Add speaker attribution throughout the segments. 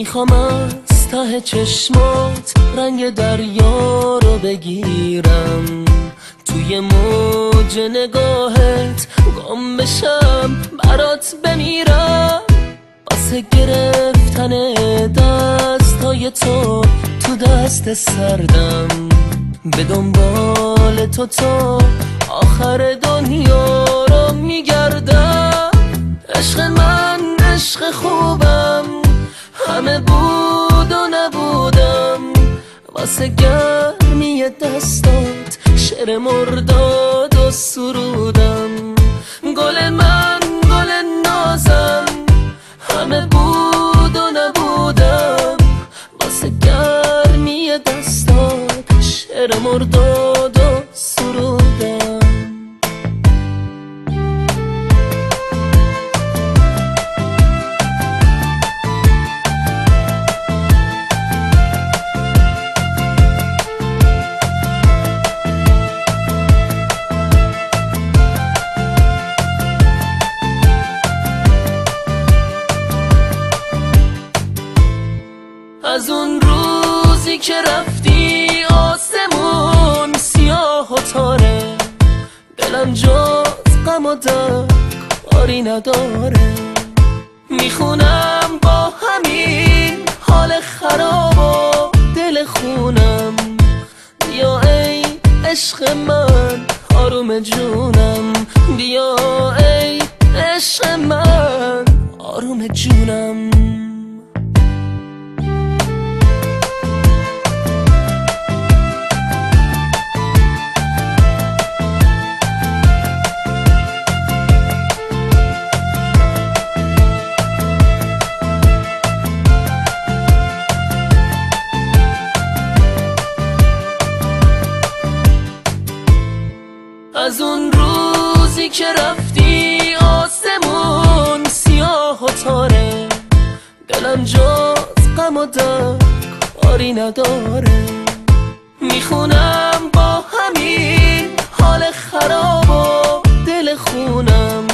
Speaker 1: میخوام از ته چشمات رنگ دریا رو بگیرم، توی موج نگاهت گم بشم، برات بمیرم، واسه گرفتن دستای تو دست سردم، به دنبال تو تا آخر دنیا رو میگردم. عشق من عشق خوبم، همه بود و نبودم، واسه گرمی دستات شعر مرداد و سرودم. گل من گل نازم، همه بود و نبودم، واسه گرمی دستات شعر مرداد و سرودم. از اون روزی که رفتی آسمون سیاه و تاره، دلم جز غم و درد کاری نداره. میخونم با همین حال خراب و دل خونم، بیا ای عشق من آروم جونم، بیا ای عشق من آروم جونم. از اون روزی که رفتی آسمون سیاه و تاره، دلم جز غم و درد کاری نداره. میخونم با همین حال خراب و دل خونم،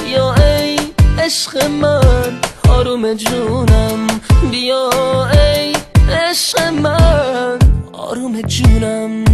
Speaker 1: بیا ای عشق من آروم جونم، بیا ای عشق من آروم جونم.